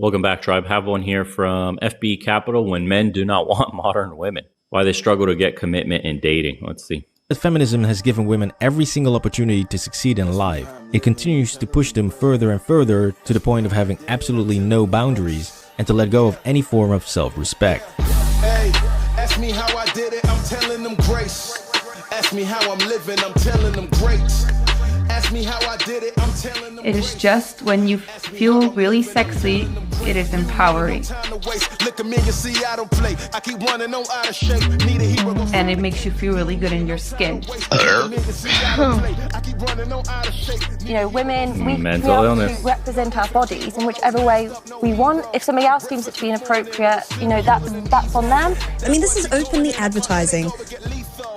Welcome back, Tribe. Have one here from FB Capital. When men do not want modern women, why they struggle to get commitment in dating. Let's see. Feminism has given women every single opportunity to succeed in life. It continues to push them further and further to the point of having absolutely no boundaries and to let go of any form of self-respect. Hey, ask me how I did it, I'm telling them grace. Ask me how I'm living, I'm telling them great. Ask me how I did it, I'm telling them It is just when you feel really sexy, it is empowering. And it makes you feel really good in your skin. You know, women, we have illness. to represent our bodies in whichever way we want. If somebody else deems it to be inappropriate, you know, that's on them. I mean, this is openly advertising.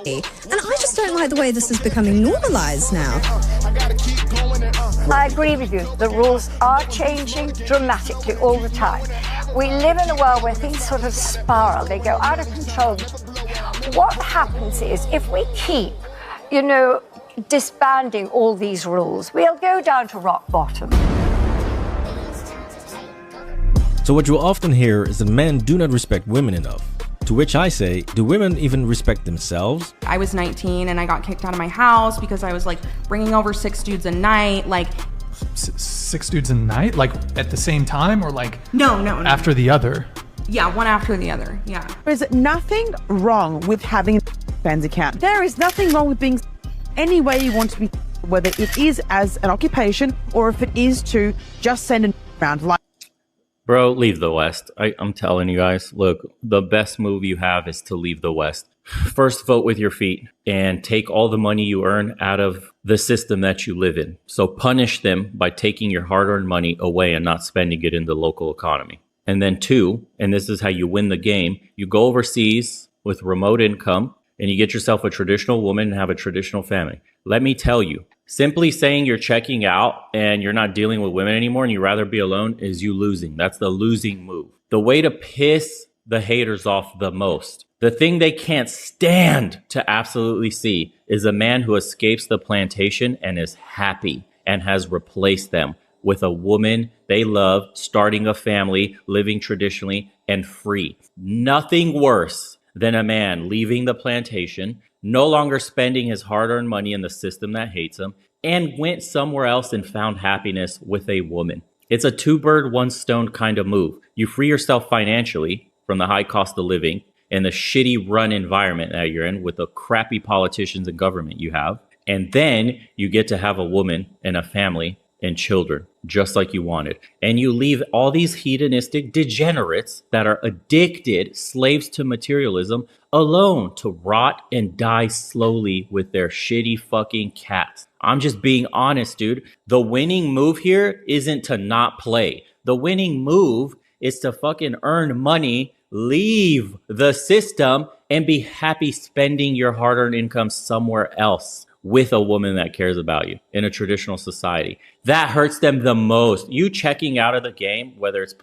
And I just don't like the way this is becoming normalized now. I agree with you. The rules are changing dramatically all the time. We live in a world where things sort of spiral. They go out of control. What happens is if we keep, you know, disbanding all these rules, we'll go down to rock bottom. So what you often hear is that men do not respect women enough. To which I say, do women even respect themselves? I was 19 and I got kicked out of my house because I was like bringing over 6 dudes a night. Like 6 dudes a night? Like at the same time or like no. after the other? Yeah, one after the other. Yeah. There is nothing wrong with having a fans account. There is nothing wrong with being any way you want to be, whether it is as an occupation or if it is to just send a around like. Bro, leave the West. I'm telling you guys, look, the best move you have is to leave the West. First, vote with your feet and take all the money you earn out of the system that you live in. So punish them by taking your hard-earned money away and not spending it in the local economy. And then 2, and this is how you win the game, you go overseas with remote income and you get yourself a traditional woman and have a traditional family. Let me tell you, simply saying you're checking out and you're not dealing with women anymore and you'd rather be alone is you losing. That's the losing move. The way to piss the haters off the most, the thing they can't stand to absolutely see, is a man who escapes the plantation and is happy and has replaced them with a woman they love, starting a family, living traditionally and free. Nothing worse than a man leaving the plantation, no longer spending his hard-earned money in the system that hates him, and went somewhere else and found happiness with a woman. It's a 2-bird, 1-stone kind of move. You free yourself financially from the high cost of living and the shitty run environment that you're in with the crappy politicians and government you have. And then you get to have a woman and a family and children, just like you wanted. And you leave all these hedonistic degenerates that are addicted, slaves to materialism, alone to rot and die slowly with their shitty fucking cats. I'm just being honest, dude. The winning move here isn't to not play. The winning move is to fucking earn money, leave the system, and be happy spending your hard-earned income somewhere else with a woman that cares about you in a traditional society. That hurts them the most. You checking out of the game, whether it's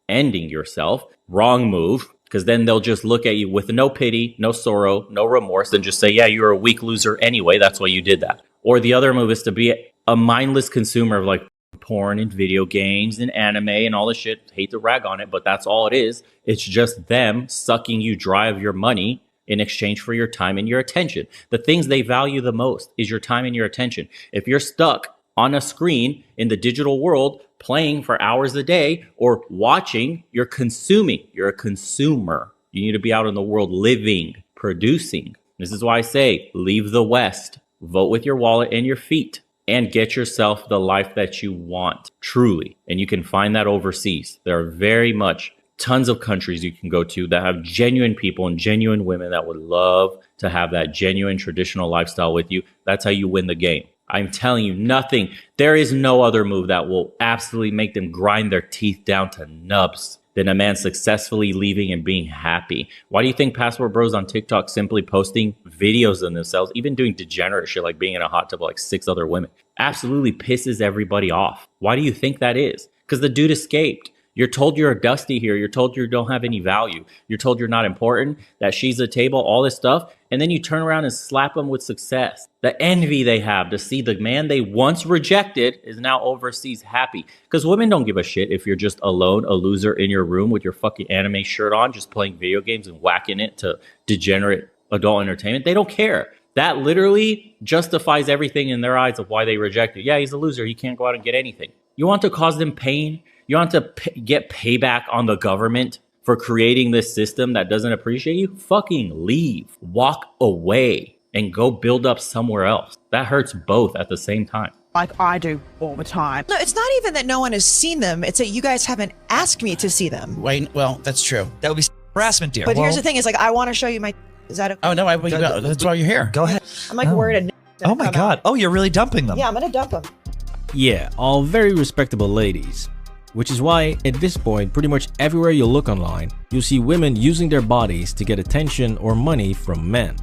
ending yourself, wrong move, because then they'll just look at you with no pity, no sorrow, no remorse, and just say, yeah, you're a weak loser anyway. That's why you did that. Or the other move is to be a mindless consumer of like porn and video games and anime and all this shit. Hate to rag on it, but that's all it is. It's just them sucking you dry of your money in exchange for your time and your attention. The things they value the most is your time and your attention. If you're stuck on a screen in the digital world, playing for hours a day or watching, you're consuming. You're a consumer. You need to be out in the world living, producing. This is why I say, leave the West, vote with your wallet and your feet, and get yourself the life that you want, truly. And you can find that overseas. There are very much tons of countries you can go to that have genuine people and genuine women that would love to have that genuine traditional lifestyle with you. That's how you win the game. I'm telling you, nothing. There is no other move that will absolutely make them grind their teeth down to nubs than a man successfully leaving and being happy. Why do you think Passport Bros on TikTok simply posting videos of themselves, even doing degenerate shit like being in a hot tub with like 6 other women, absolutely pisses everybody off? Why do you think that is? Because the dude escaped. You're told you're a dusty here. You're told you don't have any value. You're told you're not important, that she's a table, all this stuff. And then you turn around and slap them with success. The envy they have to see the man they once rejected is now overseas happy. Because women don't give a shit if you're just alone, a loser in your room with your fucking anime shirt on, just playing video games and whacking it to degenerate adult entertainment. They don't care. That literally justifies everything in their eyes of why they reject it. Yeah, he's a loser. He can't go out and get anything. You want to cause them pain? You want to get payback on the government for creating this system that doesn't appreciate you? Fucking leave. Walk away and go build up somewhere else. That hurts both at the same time. Like I do all the time. No, it's not even that no one has seen them. It's that you guys haven't asked me to see them. Wait, well, that's true. That would be harassment, dear. But here's the thing: is like I want to show you my. Is that okay? Oh no, that's why you're here. Go ahead. I'm like worried. Oh my god. Oh, you're really dumping them. Yeah, I'm gonna dump them. Yeah, all very respectable ladies. Which is why, at this point, pretty much everywhere you look online, you'll see women using their bodies to get attention or money from men.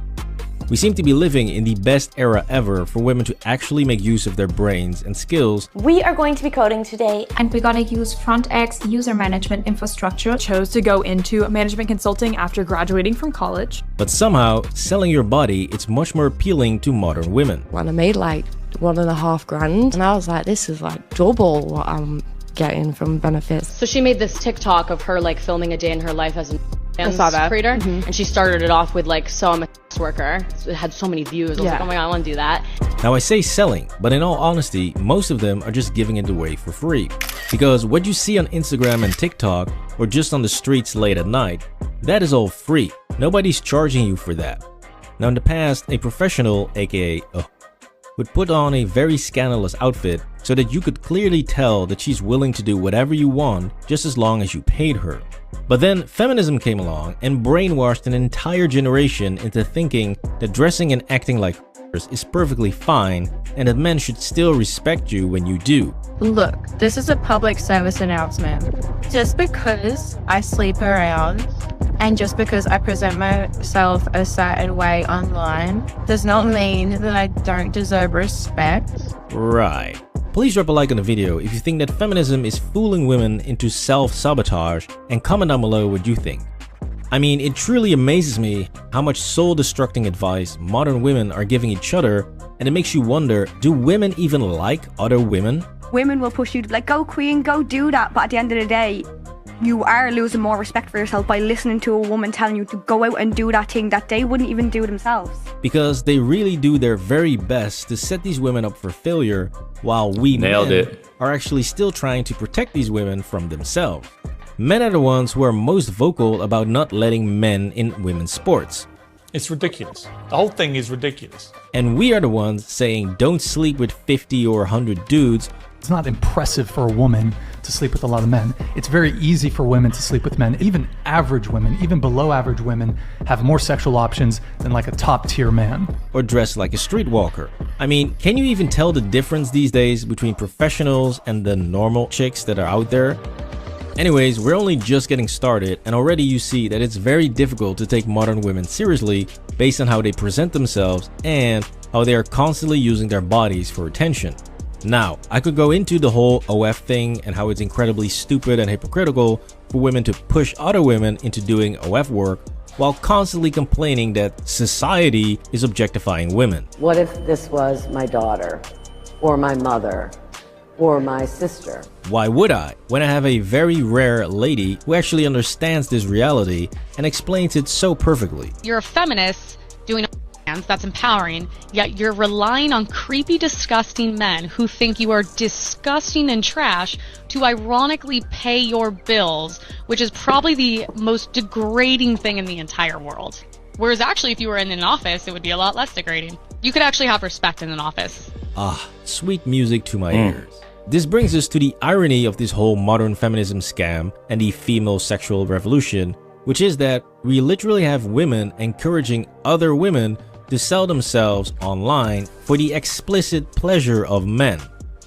We seem to be living in the best era ever for women to actually make use of their brains and skills. We are going to be coding today. And we're gonna use FrontX user management infrastructure. Chose to go into management consulting after graduating from college. But somehow, selling your body is much more appealing to modern women. When I made like $1.5 grand, and I was like, this is like double what I'm getting from benefits. So she made this TikTok of her like filming a day in her life as a dance creator, and she started it off with like, so I'm a sex worker. It had so many views. I was like, oh my god, I want to do that. Now I say selling, but in all honesty, most of them are just giving it away for free. Because what you see on Instagram and TikTok, or just on the streets late at night, that is all free. Nobody's charging you for that. Now in the past, a professional, aka would put on a very scandalous outfit so that you could clearly tell that she's willing to do whatever you want just as long as you paid her. But then feminism came along and brainwashed an entire generation into thinking that dressing and acting like is perfectly fine and that men should still respect you when you do. Look, this is a public service announcement. Just because I sleep around and just because I present myself a certain way online does not mean that I don't deserve respect. Right. Please drop a like on the video if you think that feminism is fooling women into self-sabotage, and comment down below what you think. I mean, it truly amazes me how much soul-destructing advice modern women are giving each other, and it makes you wonder, do women even like other women? Women will push you to like, go queen, go do that, but at the end of the day, you are losing more respect for yourself by listening to a woman telling you to go out and do that thing that they wouldn't even do themselves. Because they really do their very best to set these women up for failure, while we men are actually still trying to protect these women from themselves. Men are the ones who are most vocal about not letting men in women's sports. It's ridiculous. The whole thing is ridiculous. And we are the ones saying don't sleep with 50 or 100 dudes. It's not impressive for a woman to sleep with a lot of men. It's very easy for women to sleep with men. Even average women, even below average women, have more sexual options than like a top tier man. Or dress like a streetwalker. I mean, can you even tell the difference these days between professionals and the normal chicks that are out there? Anyways, we're only just getting started, and already you see that it's very difficult to take modern women seriously based on how they present themselves and how they are constantly using their bodies for attention. Now, I could go into the whole OF thing and how it's incredibly stupid and hypocritical for women to push other women into doing OF work while constantly complaining that society is objectifying women. What if this was my daughter, or my mother, or my sister? Why would I, when I have a very rare lady who actually understands this reality and explains it so perfectly? You're a feminist doing that's empowering, yet you're relying on creepy, disgusting men who think you are disgusting and trash to ironically pay your bills, which is probably the most degrading thing in the entire world. Whereas actually, if you were in an office, it would be a lot less degrading. You could actually have respect in an office. Ah, sweet music to my ears. This brings us to the irony of this whole modern feminism scam and the female sexual revolution, which is that we literally have women encouraging other women to sell themselves online for the explicit pleasure of men,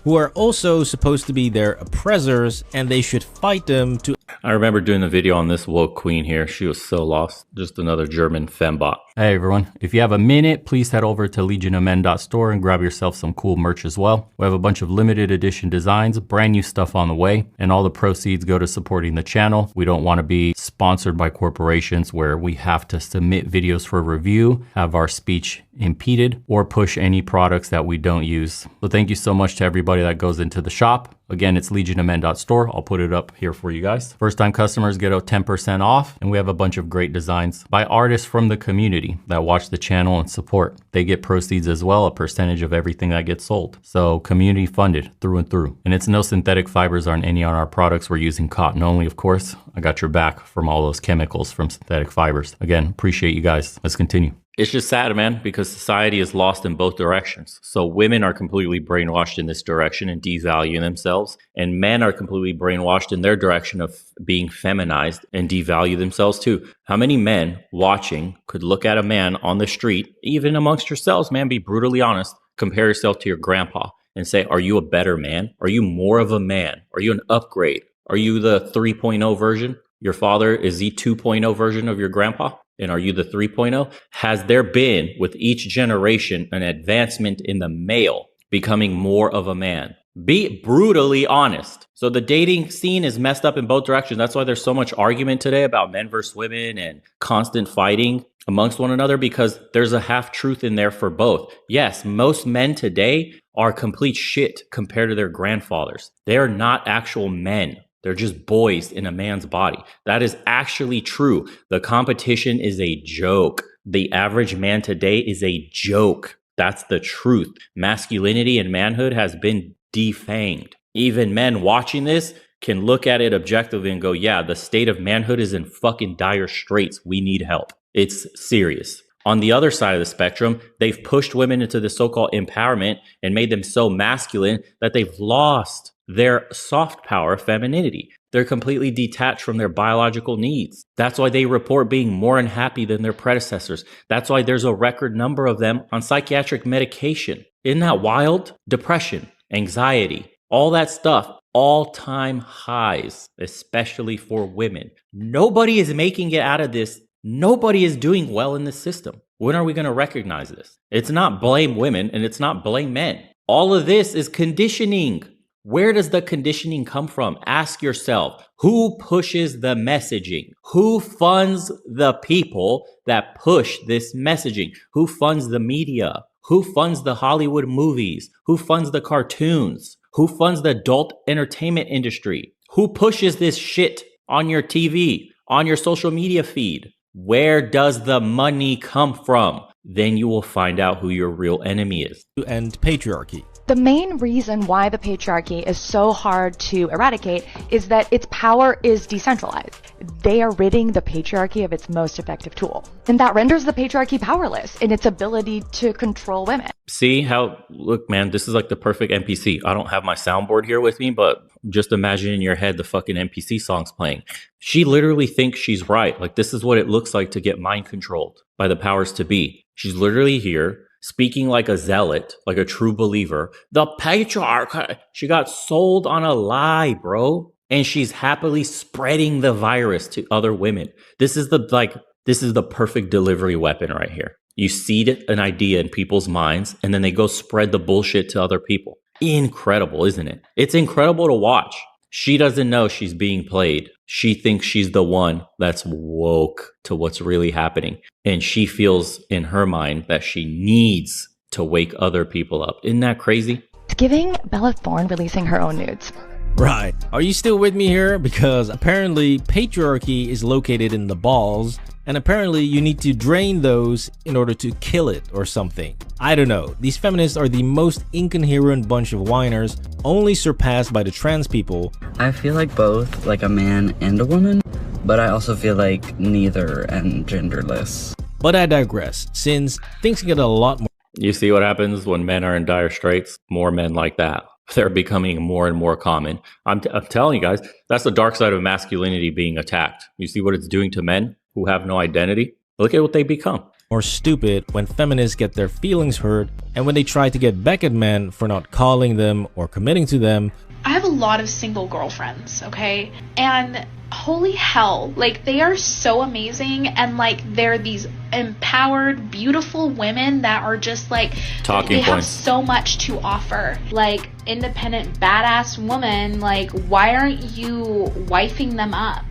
who are also supposed to be their oppressors, and they should fight them to... I remember doing the video on this woke queen here. She was so lost. Just another German fembot. Hey everyone, if you have a minute, please head over to legionofmen.store and grab yourself some cool merch as well. We have a bunch of limited edition designs, brand new stuff on the way, and all the proceeds go to supporting the channel. We don't want to be sponsored by corporations where we have to submit videos for review, have our speech impeded, or push any products that we don't use. So thank you so much to everybody that goes into the shop. Again, it's legionofmen.store. I'll put it up here for you guys. First time customers get a 10% off, and we have a bunch of great designs by artists from the community that watch the channel and support. They get proceeds as well, a percentage of everything that gets sold. So community funded through and through. And it's no synthetic fibers on any on our products. We're using cotton only, of course. I got your back from all those chemicals from synthetic fibers. Again, appreciate you guys. Let's continue. It's just sad, man, because society is lost in both directions. So women are completely brainwashed in this direction and devaluing themselves, and men are completely brainwashed in their direction of being feminized and devalue themselves too. How many men watching could look at a man on the street, even amongst yourselves, man, be brutally honest, compare yourself to your grandpa and say, are you a better man? Are you more of a man? Are you an upgrade? Are you the 3.0 version? Your father is the 2.0 version of your grandpa? And are you the 3.0? Has there been, with each generation, an advancement in the male becoming more of a man? Be brutally honest. So the dating scene is messed up in both directions. That's why there's so much argument today about men versus women and constant fighting amongst one another, because there's a half truth in there for both. Yes, most men today are complete shit compared to their grandfathers. They are not actual men. They're just boys in a man's body. That is actually true. The competition is a joke. The average man today is a joke. That's the truth. Masculinity and manhood has been defanged. Even men watching this can look at it objectively and go, yeah, the state of manhood is in fucking dire straits. We need help. It's serious. On the other side of the spectrum, they've pushed women into the so-called empowerment and made them so masculine that they've lost their soft power femininity. They're completely detached from their biological needs. That's why they report being more unhappy than their predecessors. That's why there's a record number of them on psychiatric medication. Isn't that wild? Depression, anxiety, all that stuff, all-time highs, especially for women. Nobody is making it out of this. Nobody is doing well in the system. When are we going to recognize this? It's not blame women and it's not blame men. All of this is conditioning. Where does the conditioning come from? Ask yourself, who pushes the messaging? Who funds the people that push this messaging? Who funds the media? Who funds the Hollywood movies? Who funds the cartoons? Who funds the adult entertainment industry? Who pushes this shit on your TV, on your social media feed? Where does the money come from? Then you will find out who your real enemy is. And patriarchy. The main reason why the patriarchy is so hard to eradicate is that its power is decentralized. They are ridding the patriarchy of its most effective tool. And that renders the patriarchy powerless in its ability to control women. See how, look, man, this is like the perfect NPC. I don't have my soundboard here with me, but just imagine in your head the fucking NPC song's playing. She literally thinks she's right. Like, this is what it looks like to get mind controlled by the powers to be. She's literally here, speaking like a zealot, like a true believer. The patriarch, she got sold on a lie, bro. And she's happily spreading the virus to other women. This is the perfect delivery weapon right here. You seed an idea in people's minds, and then they go spread the bullshit to other people. Incredible, isn't it? It's incredible to watch. She doesn't know she's being played. She thinks she's the one that's woke to what's really happening. And she feels in her mind that she needs to wake other people up. Isn't that crazy? It's giving Bella Thorne releasing her own nudes. Right. Are you still with me here? Because apparently patriarchy is located in the balls, and apparently you need to drain those in order to kill it or something. I don't know. These feminists are the most incoherent bunch of whiners, only surpassed by the trans people. I feel like both, like a man and a woman, but I also feel like neither and genderless. But I digress, since things get a lot more. You see what happens when men are in dire straits? More men like that. They're becoming more and more common. I'm telling you guys, that's the dark side of masculinity being attacked. You see what it's doing to men who have no identity? Look at what they become. Or stupid when feminists get their feelings hurt, and when they try to get back at men for not calling them or committing to them. I have a lot of single girlfriends, okay? And holy hell, like they are so amazing, and like they're these empowered, beautiful women that are just like talking they have points. so much to offer. Like independent, badass woman, like why aren't you wifing them up?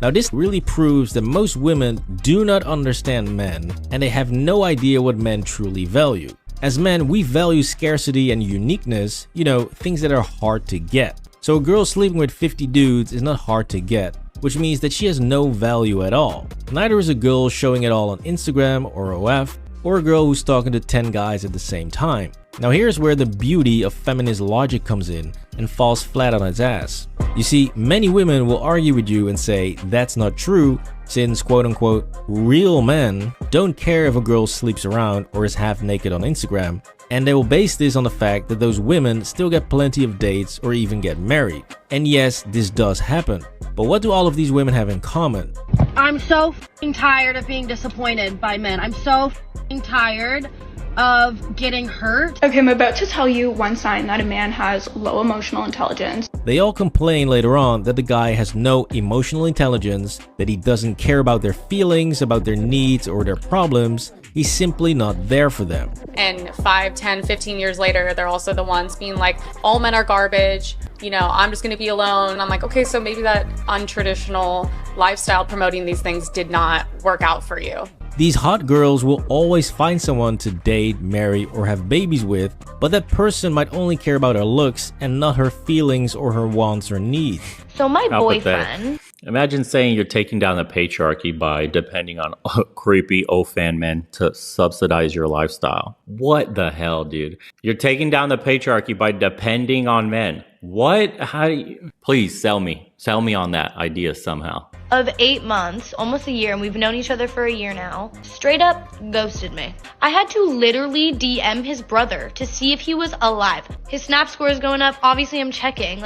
Now this really proves that most women do not understand men, and they have no idea what men truly value. As men, we value scarcity and uniqueness, you know, things that are hard to get. So a girl sleeping with 50 dudes is not hard to get, which means that she has no value at all. Neither is a girl showing it all on Instagram or OF, or a girl who's talking to 10 guys at the same time. Now here's where the beauty of feminist logic comes in and falls flat on its ass. You see, many women will argue with you and say that's not true, since quote-unquote real men don't care if a girl sleeps around or is half naked on Instagram, and they will base this on the fact that those women still get plenty of dates or even get married. And yes, this does happen. But what do all of these women have in common? I'm so f***ing tired of being disappointed by men. I'm so f***ing tired of getting hurt. Okay, I'm about to tell you one sign that a man has low emotional intelligence. They all complain later on that the guy has no emotional intelligence, that he doesn't care about their feelings, about their needs or their problems. He's simply not there for them. And 5, 10, 15 years later, they're also the ones being like, all men are garbage, you know, I'm just gonna be alone. And I'm like, okay, so maybe that untraditional lifestyle promoting these things did not work out for you. These hot girls will always find someone to date, marry, or have babies with, but that person might only care about her looks and not her feelings or her wants or needs. So my How boyfriend... pathetic. Imagine saying you're taking down the patriarchy by depending on creepy OFAN men to subsidize your lifestyle. What the hell, dude? You're taking down the patriarchy by depending on men. What? How do you... Please sell me. Sell me on that idea somehow. Of 8 months, almost a year, and we've known each other for a year now, straight up ghosted me. I had to literally DM his brother to see if he was alive. His snap score is going up. Obviously, I'm checking.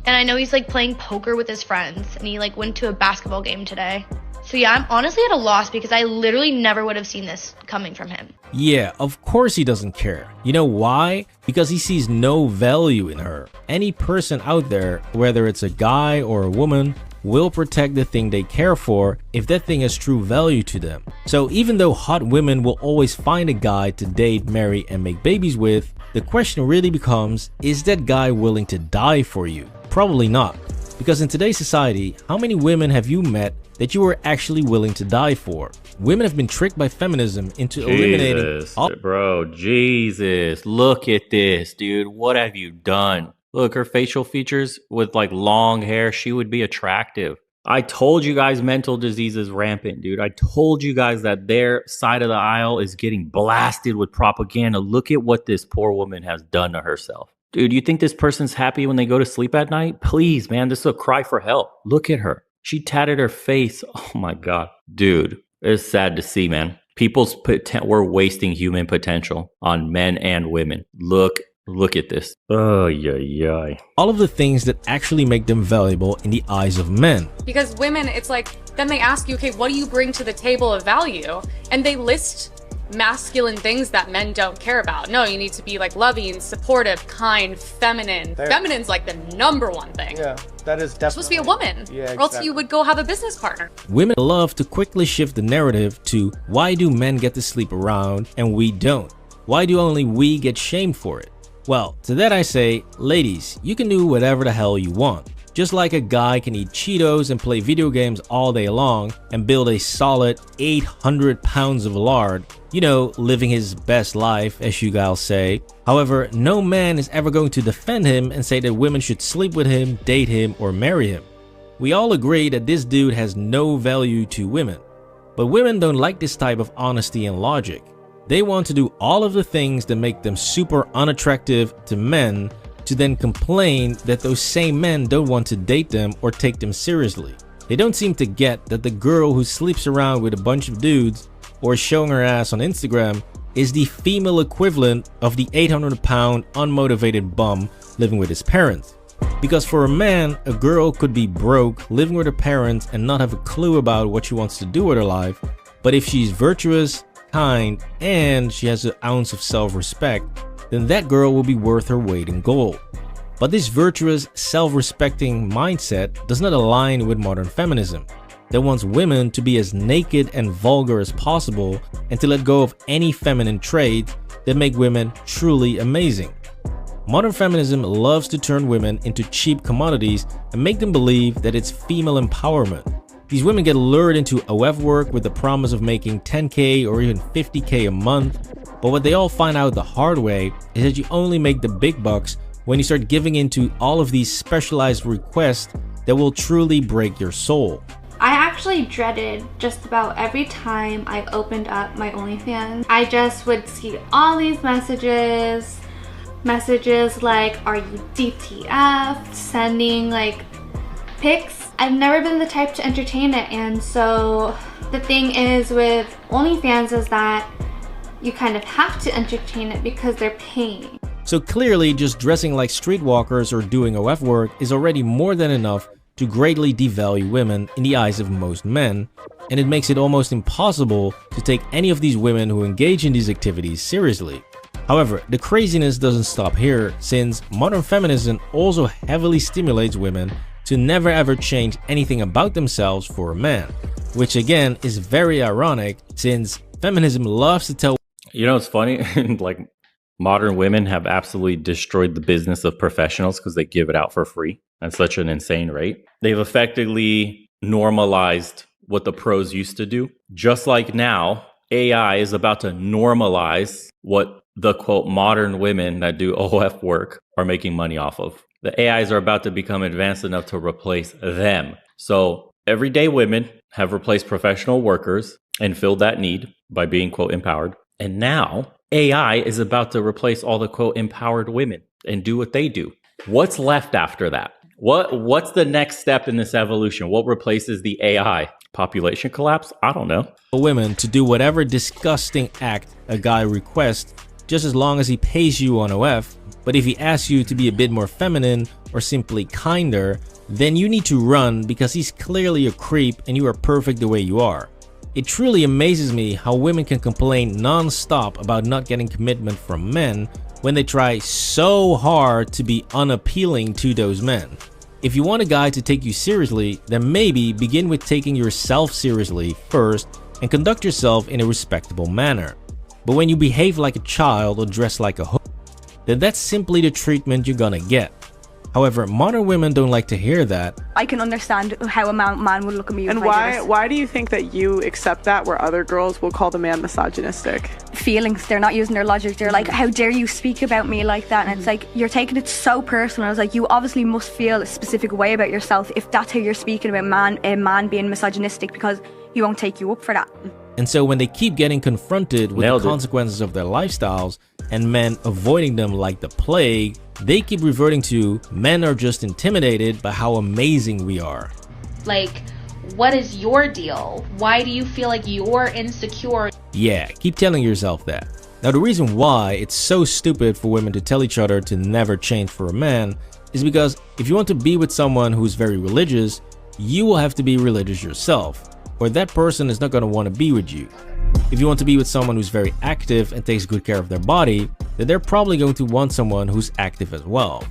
And I know he's like playing poker with his friends, and he like went to a basketball game today. So yeah, I'm honestly at a loss because I literally never would have seen this coming from him. Yeah, of course he doesn't care. You know why? Because he sees no value in her. Any person out there, whether it's a guy or a woman, will protect the thing they care for if that thing has true value to them. So even though hot women will always find a guy to date, marry, and make babies with, the question really becomes, is that guy willing to die for you? Probably not. Because in today's society, how many women have you met that you were actually willing to die for? Women have been tricked by feminism into eliminating all— Bro, Jesus, look at this, dude. What have you done? Look, her facial features with like long hair, she would be attractive. I told you guys mental disease is rampant, dude. I told you guys that their side of the aisle is getting blasted with propaganda. Look at what this poor woman has done to herself. Dude, you think this person's happy when they go to sleep at night? Please, man, this is a cry for help. Look at her. She tatted her face. Oh my God. Dude, it's sad to see, man. We're wasting human potential on men and women. Look at this. Oh, yeah. all of the things that actually make them valuable in the eyes of men. Because women, it's like, then they ask you, okay, what do you bring to the table of value? And they list masculine things that men don't care about. No, you need to be like loving, supportive, kind, feminine. Feminine's like the #1 thing. Yeah, that is definitely. You're supposed to be a woman. Yeah, exactly. Or else you would go have a business partner. Women love to quickly shift the narrative to why do men get to sleep around and we don't? Why do only we get shamed for it? Well, to that I say, ladies, you can do whatever the hell you want. Just like a guy can eat Cheetos and play video games all day long and build a solid 800 pounds of lard, you know, living his best life, as you guys say. However, no man is ever going to defend him and say that women should sleep with him, date him, or marry him. We all agree that this dude has no value to women. But women don't like this type of honesty and logic. They want to do all of the things that make them super unattractive to men, to then complain that those same men don't want to date them or take them seriously. They don't seem to get that the girl who sleeps around with a bunch of dudes or showing her ass on Instagram is the female equivalent of the 800-pound unmotivated bum living with his parents. Because for a man, a girl could be broke, living with her parents and not have a clue about what she wants to do with her life, but if she's virtuous, kind, and she has an ounce of self-respect, then that girl will be worth her weight in gold. But this virtuous, self-respecting mindset does not align with modern feminism that wants women to be as naked and vulgar as possible and to let go of any feminine traits that make women truly amazing. Modern feminism loves to turn women into cheap commodities and make them believe that it's female empowerment. These women get lured into OF work with the promise of making 10K or even 50K a month, but what they all find out the hard way is that you only make the big bucks when you start giving into all of these specialized requests that will truly break your soul. I actually dreaded just about every time I opened up my OnlyFans. I just would see all these messages like, are you DTF, sending like pics. I've never been the type to entertain it, and so the thing is with OnlyFans is that you kind of have to entertain it because they're paying. So clearly just dressing like streetwalkers or doing OF work is already more than enough to greatly devalue women in the eyes of most men, and it makes it almost impossible to take any of these women who engage in these activities seriously. However, the craziness doesn't stop here, since modern feminism also heavily stimulates women to never ever change anything about themselves for a man, which again is very ironic since feminism loves to tell. You know, it's funny, like modern women have absolutely destroyed the business of professionals because they give it out for free at such an insane rate. They've effectively normalized what the pros used to do. Just like now, AI is about to normalize what the quote modern women that do OF work are making money off of. The AIs are about to become advanced enough to replace them. So everyday women have replaced professional workers and filled that need by being quote empowered. And now AI is about to replace all the quote empowered women and do what they do. What's left after that? What's the next step in this evolution? What replaces the AI? Population collapse? I don't know. Women to do whatever disgusting act a guy requests, just as long as he pays you on OF. But if he asks you to be a bit more feminine or simply kinder, then you need to run because he's clearly a creep and you are perfect the way you are. It truly amazes me how women can complain non-stop about not getting commitment from men when they try so hard to be unappealing to those men. If you want a guy to take you seriously, then maybe begin with taking yourself seriously first and conduct yourself in a respectable manner. But when you behave like a child or dress like a hook, then that's simply the treatment you're gonna get. However, modern women don't like to hear that. I can understand how a man would look at me. And why do you think that you accept that where other girls will call the man misogynistic? Feelings, they're not using their logic. They're like, how dare you speak about me like that? And it's like, you're taking it so personal. I was like, you obviously must feel a specific way about yourself if that's how you're speaking about a man being misogynistic, because he won't take you up for that. And so when they keep getting confronted with the consequences of their lifestyles and men avoiding them like the plague, they keep reverting to men are just intimidated by how amazing we are. Like, what is your deal? Why do you feel like you're insecure? Yeah, keep telling yourself that. Now the reason why it's so stupid for women to tell each other to never change for a man is because if you want to be with someone who's very religious, you will have to be religious yourself, or that person is not going to want to be with you. If you want to be with someone who's very active and takes good care of their body, then they're probably going to want someone who's active as well.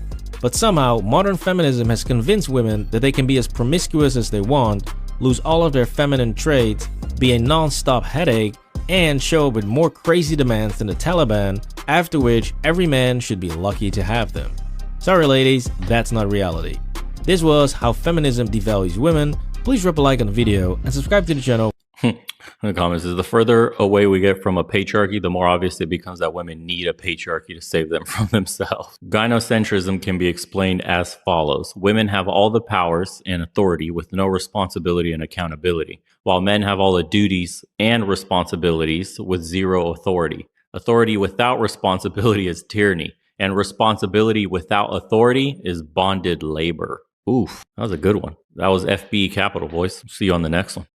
But somehow, modern feminism has convinced women that they can be as promiscuous as they want, lose all of their feminine traits, be a non-stop headache, and show up with more crazy demands than the Taliban, after which every man should be lucky to have them. Sorry ladies, that's not reality. This was How Feminism Devalues Women. Please drop a like on the video and subscribe to the channel. In the comments is the further away we get from a patriarchy, the more obvious it becomes that women need a patriarchy to save them from themselves. Gynocentrism can be explained as follows. Women have all the powers and authority with no responsibility and accountability, while men have all the duties and responsibilities with zero authority. Authority without responsibility is tyranny, and responsibility without authority is bonded labor. Oof, that was a good one. That was FB Capital, boys. See you on the next one.